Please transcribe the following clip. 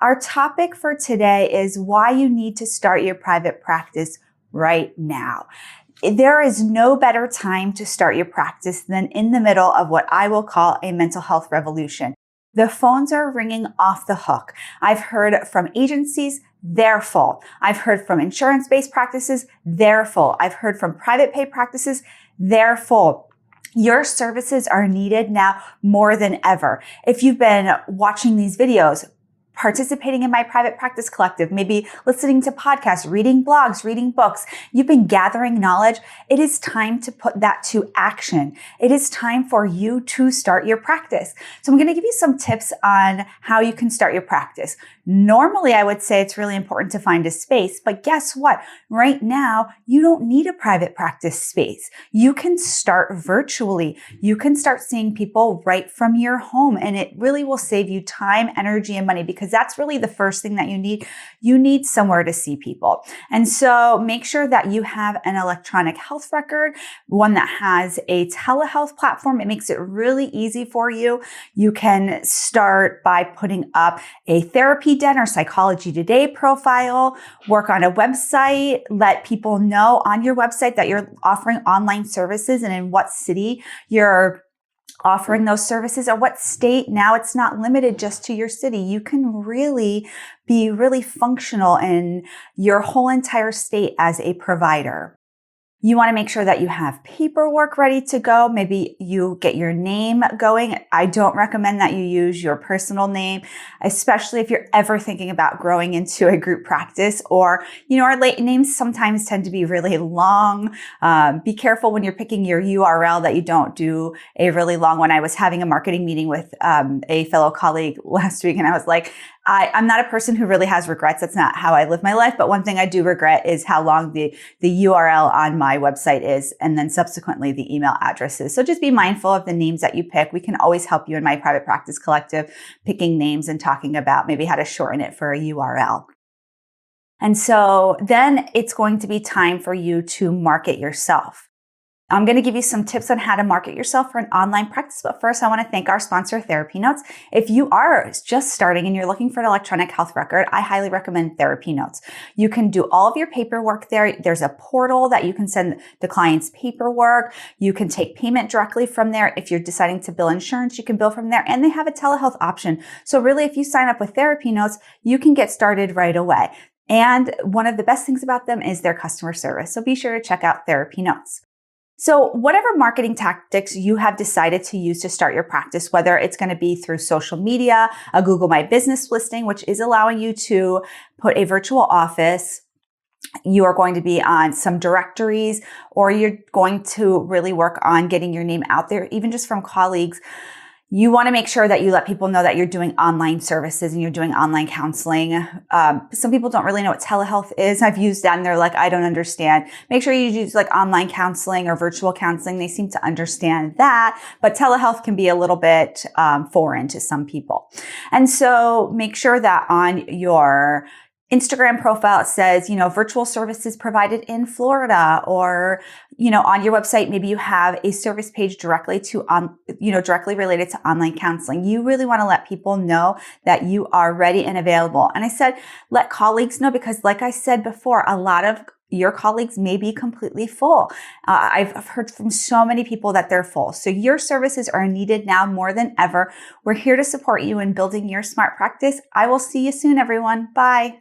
Our topic for today is why you need to start your private practice right now. There is no better time to start your practice than in the middle of what I will call a mental health revolution. The phones are ringing off the hook. I've heard from agencies, they're full. I've heard from insurance-based practices, they're full. I've heard from private pay practices, they're full. Your services are needed now more than ever. If you've been watching these videos, participating in my private practice collective, maybe listening to podcasts, reading blogs, reading books, you've been gathering knowledge, it is time to put that to action. It is time for you to start your practice. So I'm going to give you some tips on how you can start your practice. Normally, I would say it's really important to find a space, but guess what? Right now, you don't need a private practice space. You can start virtually. You can start seeing people right from your home, and it really will save you time, energy, and money because that's really the first thing that you need. You need somewhere to see people. And so make sure that you have an electronic health record, one that has a telehealth platform. It makes it really easy for you. You can start by putting up a therapy den or Psychology Today profile, work on a website, let people know on your website that you're offering online services and in what city you're offering those services or what state. Now it's not limited just to your city. You can really be really functional in your whole entire state as a provider. You want to make sure that you have paperwork ready to go. Maybe you get your name going. I don't recommend that you use your personal name, especially if you're ever thinking about growing into a group practice or, our names sometimes tend to be really long. Be careful when you're picking your URL that you don't do a really long one. I was having a marketing meeting with a fellow colleague last week and I was like, I'm not a person who really has regrets. That's not how I live my life. But one thing I do regret is how long the URL on my website is and then subsequently the email addresses. So just be mindful of the names that you pick. We can always help you in my private practice collective, picking names and talking about maybe how to shorten it for a URL. And so then it's going to be time for you to market yourself. I'm going to give you some tips on how to market yourself for an online practice. But first, I want to thank our sponsor, TherapyNotes. If you are just starting and you're looking for an electronic health record, I highly recommend TherapyNotes. You can do all of your paperwork there. There's a portal that you can send the client's paperwork. You can take payment directly from there. If you're deciding to bill insurance, you can bill from there. And they have a telehealth option. So really, if you sign up with TherapyNotes, you can get started right away. And one of the best things about them is their customer service. So be sure to check out TherapyNotes. So whatever marketing tactics you have decided to use to start your practice, whether it's going to be through social media, a Google My Business listing, which is allowing you to put a virtual office, you are going to be on some directories, or you're going to really work on getting your name out there, even just from colleagues. You want to make sure that you let people know that you're doing online services and you're doing online counseling. Some people don't really know what telehealth is. I've used that and they're like, I don't understand. Make sure you use like online counseling or virtual counseling. They seem to understand that, but telehealth can be a little bit foreign to some people. And so make sure that on your Instagram profile, it says, virtual services provided in Florida, or, on your website, maybe you have a service page directly directly related to online counseling. You really want to let people know that you are ready and available. And I said, let colleagues know because like I said before, a lot of your colleagues may be completely full. I've heard from so many people that they're full. So your services are needed now more than ever. We're here to support you in building your smart practice. I will see you soon, everyone. Bye.